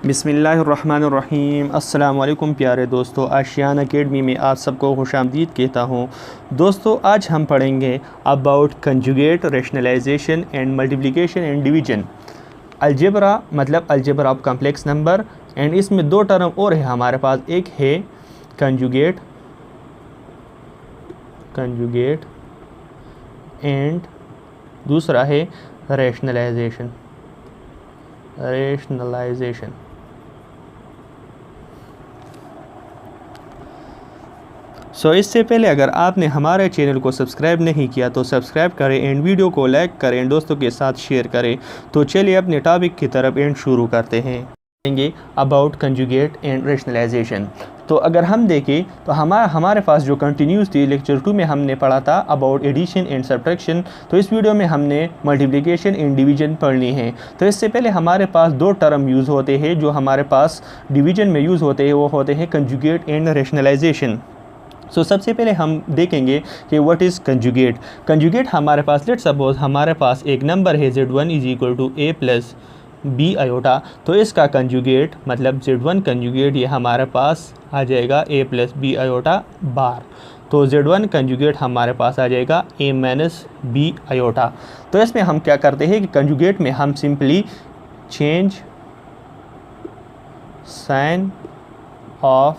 बिस्मिल्लाहिर्रहमानिर्रहीम। अस्सलाम वालेकुम प्यारे दोस्तों, आशियान अकेडमी में आप सबको खुशामदीद कहता हूँ। दोस्तों, आज हम पढ़ेंगे about conjugate, rationalization and multiplication and division. Algebra मतलब algebra of complex number, and इसमें दो टर्म और है हमारे पास। एक है कंजुगेट एंड दूसरा है रैशनलाइजेशन। इससे पहले अगर आपने हमारे चैनल को सब्सक्राइब नहीं किया तो सब्सक्राइब करें एंड वीडियो को लाइक करें, दोस्तों के साथ शेयर करें। तो चलिए अपने टॉपिक की तरफ एंड शुरू करते हैं। About conjugate and rationalisation. तो अगर हम देखें तो हमारे पास जो कंटिन्यूस थी लेक्चर 2 में हमने पढ़ा था अबाउट एडिशन एंड सब्ट्रैक्शन। तो इस वीडियो में हमने मल्टीप्लिकेशन एंड डिवीजन पढ़नी है। तो इससे पहले हमारे पास दो टर्म यूज़ होते हैं जो हमारे पास डिवीजन में यूज़ होते हैं, वो होते हैं कंजुगेट एंड रैशनलाइजेशन। सबसे पहले हम देखेंगे कि व्हाट इज़ कंजुगेट। कंजुगेट हमारे पास, लेट्स सपोज हमारे पास एक नंबर है Z1 = a + b आयोटा। तो इसका कंजुगेट मतलब Z1 कंजुगेट ये हमारे पास आ जाएगा a + b आयोटा बार। तो Z1 कंजुगेट हमारे पास आ जाएगा a - b आयोटा। तो इसमें हम क्या करते हैं कि कंजुगेट में हम simply change sign of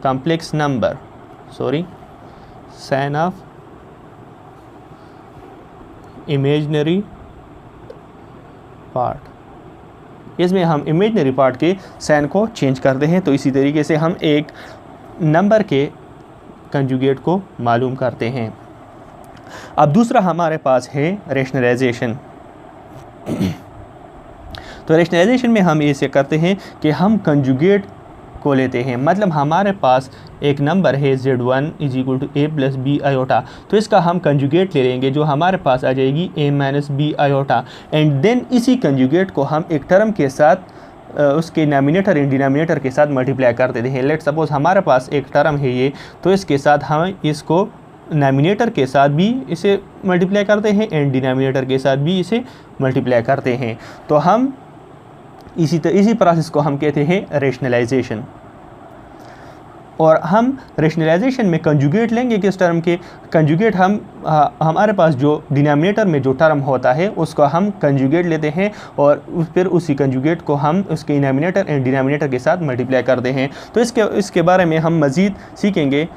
complex number, sign of imaginary part, इसमें हम इमेजिनरी पार्ट के साइन को चेंज करते हैं। तो इसी तरीके से हम एक नंबर के कंजुगेट को मालूम करते हैं। अब दूसरा हमारे पास है रैशनलाइजेशन। तो रैशनलाइजेशन में हम ऐसे करते हैं कि हम कंजुगेट को लेते हैं। मतलब हमारे पास एक नंबर है Z1 = a + b आयोटा। तो इसका हम कंजुगेट ले लेंगे जो हमारे पास आ जाएगी a - b iota. And then इसी कंजुगेट को हम एक टर्म के साथ उसके नॉमिनेटर एंड डिनोमिनेटर के साथ मल्टीप्लाई कर देते हैं। लेट्स सपोज हमारे पास एक टर्म है ये, तो इसके साथ हम इसको नॉमिनेटर के साथ भी इसे मल्टीप्लाई करते हैं एंड डिनोमिनेटर के साथ भी इसे मल्टीप्लाई करते हैं। तो हम इसी प्रोसेस को हम कहते हैं रैशनलाइजेशन। और हम रैशनलाइजेशन में कंजुगेट लेंगे किस टर्म के? कंजुगेट हम हमारे पास जो डिनोमिनेटर में जो टर्म होता है उसको हम कंजुगेट लेते हैं और फिर उसी कंजुगेट को हम उसके नॉमिनेटर एंड डिनोमिनेटर के साथ मल्टीप्लाई करते हैं। तो इसके बारे में हम मज़ीद सीखेंगे।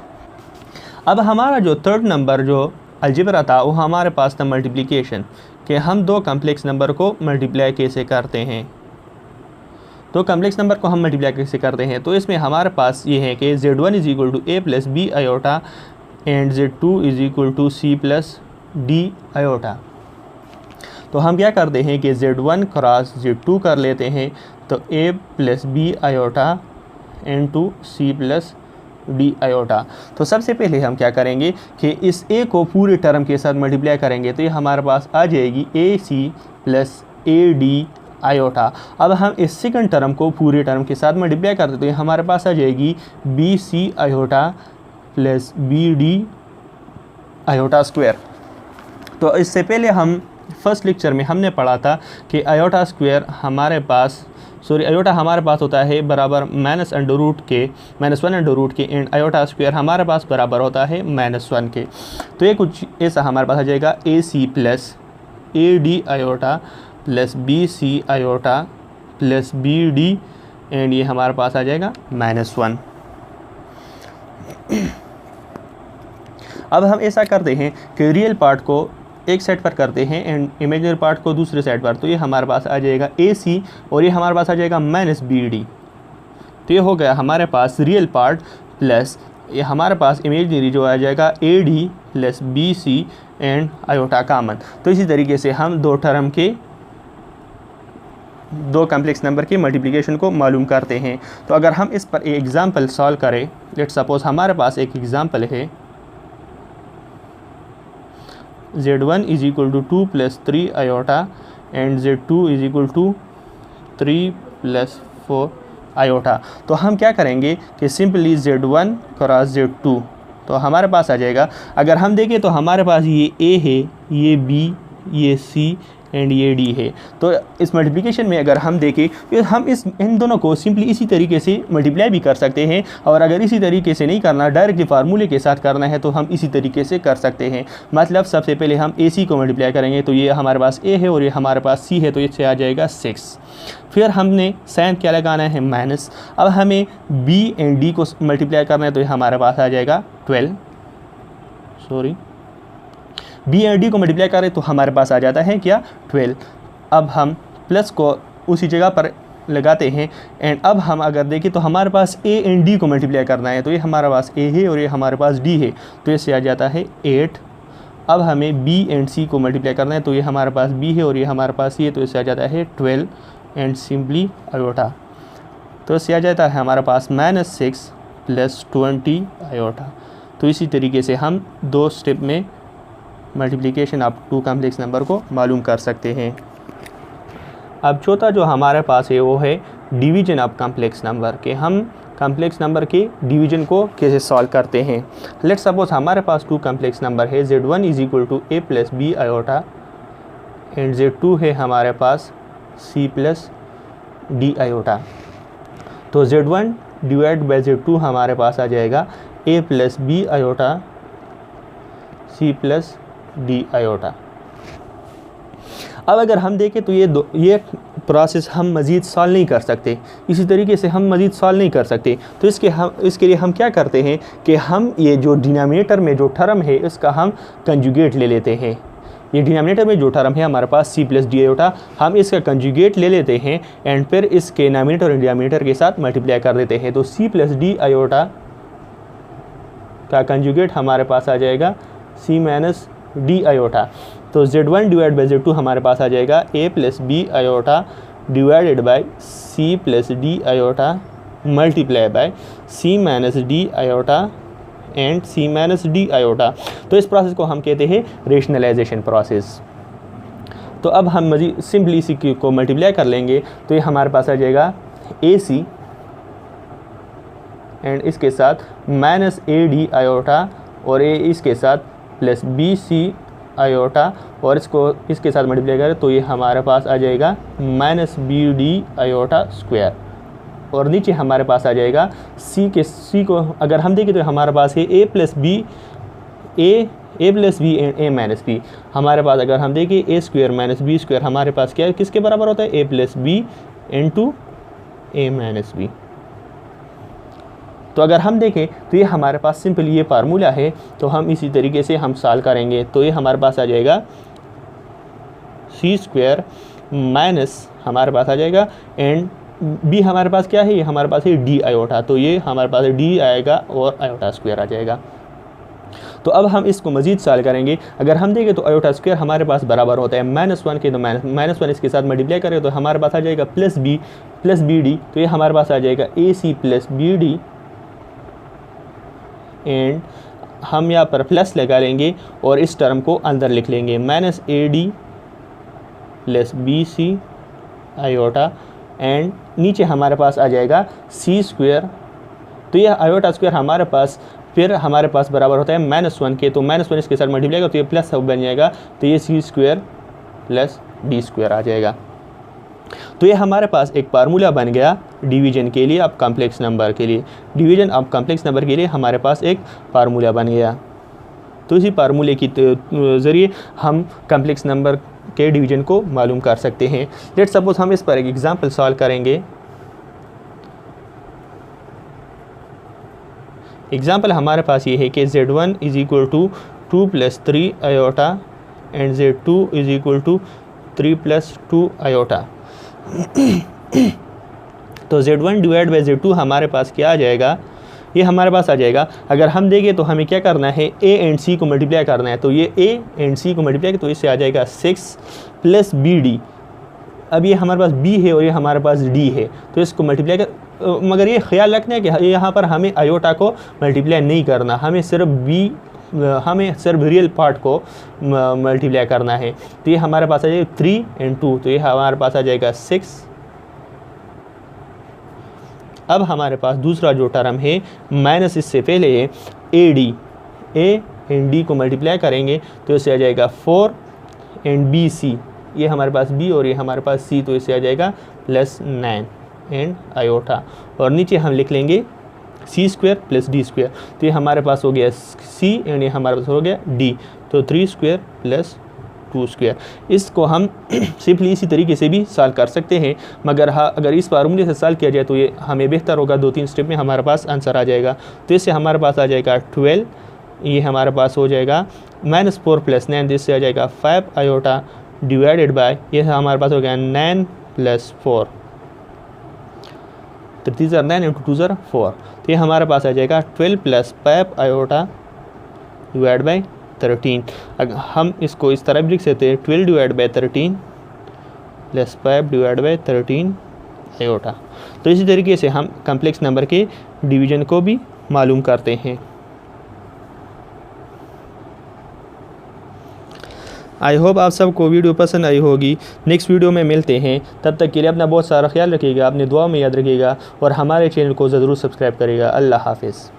अब हमारा जो थर्ड नंबर जो अलजेब्रा था वो हमारे पास था मल्टीप्लिकेशन, कि हम दो कम्प्लेक्स नंबर को मल्टीप्लाई कैसे करते हैं। तो कम्प्लेक्स नंबर को हम मल्टीप्लाई कैसे करते हैं? तो इसमें हमारे पास ये है कि Z1 = a + b iota and Z2 = c + d iota. तो हम क्या करते हैं कि Z1 क्रॉस Z2 कर लेते हैं। तो a + b iota × c + d iota. तो सबसे पहले हम क्या करेंगे कि इस a को पूरे टर्म के साथ मल्टीप्लाई करेंगे। तो ये हमारे पास आ जाएगी ac + ad आयोटा। अब हम इस सेकंड टर्म को पूरे टर्म के साथ मल्टीप्लाई करते हैं तो ये हमारे पास आ जाएगी bc iota + bd iota square. तो इससे पहले हम फर्स्ट लेक्चर में हमने पढ़ा था कि आयोटा स्क्वायर हमारे पास आयोटा हमारे पास होता है बराबर -√1 के एंड आयोटा स्क्वायर हमारे पास बराबर होता है -1 के। तो ये कुछ ऐसा हमारे पास आ जाएगा ac + ad iota + bc iota + bd and ये हमारे पास आ जाएगा -1। अब हम ऐसा करते हैं कि रियल पार्ट को एक साइड पर करते हैं एंड इमेजिनरी पार्ट को दूसरे साइड पर। तो ये हमारे पास आ जाएगा ac और ये हमारे पास आ जाएगा -bd। तो ये हो गया हमारे पास रियल पार्ट प्लस ये हमारे पास इमेजिनरी जो आ जाएगा ad + bc एंड आयोटा कामन। तो इसी तरीके से हम दो कम्प्लेक्स नंबर के मल्टीप्लिकेशन को मालूम करते हैं। तो अगर हम इस पर एक एग्ज़ाम्पल सॉल्व करें, लेट्स सपोज हमारे पास एक एग्ज़ाम्पल है Z1 = 2 + 3 iota and Z2 = 3 + 4 iota. तो हम क्या करेंगे कि सिंपली Z1 क्रॉस Z2 तो हमारे पास आ जाएगा। अगर हम देखें तो हमारे पास ये a है, ये b, ये सी एंड ये डी है। तो इस मल्टीप्लिकेशन में अगर हम देखें तो हम इन दोनों को सिंपली इसी तरीके से मल्टीप्लाई भी कर सकते हैं, और अगर इसी तरीके से नहीं करना, डायरेक्टली फार्मूले के साथ करना है, तो हम इसी तरीके से कर सकते हैं। मतलब सबसे पहले हम ए सी को मल्टीप्लाई करेंगे, तो ये हमारे पास ए है और ये हमारे पास सी है, तो इससे आ जाएगा 6। फिर हमने साइन क्या लगाना है, माइनस। अब हमें बी एंड डी को मल्टीप्लाई करना है, तो ये हमारे पास आ जाएगा 12, बी एंड डी को मल्टीप्लाई करें तो हमारे पास आ जाता है क्या, 12। अब हम प्लस को उसी जगह पर लगाते हैं, एंड अब हम अगर देखें तो हमारे पास ए एंड डी को मल्टीप्लाई करना है, तो ये हमारे पास ए है और ये हमारे पास डी है, तो इससे आ जाता है 8। अब हमें बी एंड सी को मल्टीप्लाई करना है, तो ये हमारे पास बी है और ये हमारे पास सी है, तो इससे आ जाता है 12 एंड सिंपली आयोटा, तो इससे आ जाता है हमारे पास -6 + 20 आयोटा। तो इसी तरीके से हम 2 स्टेप में मल्टीप्लिकेशन ऑफ 2 कॉम्प्लेक्स नंबर को मालूम कर सकते हैं। अब चौथा जो हमारे पास है वो है डिवीजन ऑफ कॉम्प्लेक्स नंबर, के हम कॉम्प्लेक्स नंबर के डिवीजन को कैसे सॉल्व करते हैं। लेट्स सपोज हमारे पास 2 कॉम्प्लेक्स नंबर है, Z1 = a + b iota and Z2 है हमारे पास c + d आयोटा। तो Z1 / Z2 हमारे पास आ जाएगा a + b iota c + d iota. अब अगर हम देखें तो ये प्रोसेस हम मज़ीद सॉल्व नहीं कर सकते, इसी तरीके से हम मज़ीद सॉल्व नहीं कर सकते। तो इसके लिए हम क्या करते हैं कि हम ये जो डिनोमिनेटर में जो टर्म है इसका हम कंजुगेट ले लेते हैं। ये डिनोमिनेटर में जो टर्म है हमारे पास c + d आयोटा, हम इसका कंजुगेट ले लेते हैं एंड फिर इसके डिनोमिनेटर और डिनोमिनेटर के साथ मल्टीप्लाई कर देते हैं। तो c + d आयोटा का कंजुगेट हमारे पास आ जाएगा c - d आयोटा। तो Z1 / Z2 हमारे पास आ जाएगा a + b iota divided by c + d iota multiply by c - d iota and c - d iota. तो इस प्रोसेस को हम कहते हैं रेशनलाइजेशन प्रोसेस। तो अब हम मज़ीद सिंपली इसी को मल्टीप्लाई कर लेंगे, तो ये हमारे पास आ जाएगा ac एंड इसके साथ -ad आयोटा और a इसके साथ प्लस bc आयोटा, और इसको इसके साथ मल्टीप्लाई करें तो ये हमारे पास आ जाएगा -bd आयोटा स्क्वायर, और नीचे हमारे पास आ जाएगा c को अगर हम देखें तो हमारे पास है a + b and a - b। हमारे पास अगर हम देखें a² - b² हमारे पास क्या है, किसके बराबर होता है, a + b × a - b। तो अगर हम देखें तो ये हमारे पास सिंपल ये फार्मूला है, तो हम इसी तरीके से हम सॉल्व करेंगे। तो ये हमारे पास आ जाएगा c² माइनस हमारे पास आ जाएगा एंड b हमारे पास क्या है, ये हमारे पास है d आयोटा, तो ये हमारे पास d आएगा और आयोटा स्क्वायर आ जाएगा। तो अब हम इसको मज़ीद सॉल्व करेंगे। अगर हम देखें तो आयोटा स्क्वायर हमारे पास बराबर होता है -1 के, तो -1 इसके साथ मल्टीप्लाई करें तो हमारे पास आ जाएगा +b + bd, तो ये हमारे पास आ जाएगा ac + bd एंड हम यहाँ पर प्लस लगा लेंगे और इस टर्म को अंदर लिख लेंगे -ad + bc आयोटा एंड नीचे हमारे पास आ जाएगा c²। तो यह आयोटा स्क्वायर हमारे पास फिर हमारे पास बराबर होता है -1 के, तो -1 इसके साथ मल्टीप्लाई करो तो ये प्लस बन जाएगा, तो ये c² + d² आ जाएगा। तो ये हमारे पास एक फार्मूला बन गया डिवीजन के लिए, अब कॉम्प्लेक्स नंबर के लिए डिवीजन अब कॉम्प्लेक्स नंबर के लिए हमारे पास एक फार्मूला बन गया। तो इसी फार्मूले के ज़रिए हम कॉम्प्लेक्स नंबर के डिवीजन को मालूम कर सकते हैं। लेट्स सपोज हम इस पर एक एग्जांपल सॉल्व करेंगे। एग्जांपल हमारे पास ये है कि Z1 = 2 + 3 iota and Z2 = 3 + 2 iota. तो Z1 / Z2 हमारे पास क्या आ जाएगा, ये हमारे पास आ जाएगा। अगर हम देखें तो हमें क्या करना है, a एंड c को मल्टीप्लाई करना है, तो ये a एंड c को मल्टीप्लाई तो इससे आ जाएगा 6 + bd। अब ये हमारे पास b है और ये हमारे पास d है, तो इसको मल्टीप्लाई कर, मगर ये ख्याल रखना है कि यहाँ पर हमें आयोटा को मल्टीप्लाई नहीं करना, हमें सिर्फ रियल पार्ट को मल्टीप्लाई करना है। तो ये हमारे पास आ जाएगा 3 × 2, तो ये हमारे पास आ जाएगा 6। अब हमारे पास दूसरा जो टर्म है माइनस इससे पहले है ad, a एंड d को मल्टीप्लाई करेंगे तो इससे आ जाएगा 4 एंड बी सी, ये हमारे पास बी और ये हमारे पास सी, तो इससे आ जाएगा +9 एंड आयोटा, और नीचे हम लिख लेंगे सी स्क्वायर प्लस डी स्क्वायर, तो ये हमारे पास हो गया सी एंड ये हमारे पास हो गया डी, तो 3 स्क्वायर प्लस 2 स्क्वायर। इसको हम सिंपली इसी तरीके से भी सॉल्व कर सकते हैं, मगर हाँ अगर इस फार्मूले से सॉल्व किया जाए तो ये हमें बेहतर होगा, 2-3 स्टेप में हमारे पास आंसर आ जाएगा। तो इससे हमारे पास आ जाएगा 12, ये हमारे पास हो जाएगा -4 + 9, जिससे आ जाएगा 5 आयोटा डिवाइडेड बाय, ये हमारे पास हो गया 9 + 4, 3 × 9 × 2 = 4, तो ये हमारे पास आ जाएगा 12 + 5 आयोटा डिवाइड बाई 13। अगर हम इसको इस तरह भी लिख सकते हैं 12 divide by 13 + 5 divide by 13 iota. तो इसी तरीके से हम कम्प्लेक्स नंबर के डिवीजन को भी मालूम करते हैं। आई होप आप सबको वीडियो पसंद आई होगी। नेक्स्ट वीडियो में मिलते हैं, तब तक के लिए अपना बहुत सारा ख्याल रखिएगा, अपने दुआ में याद रखिएगा और हमारे चैनल को ज़रूर सब्सक्राइब करिएगा। अल्लाह हाफिज़।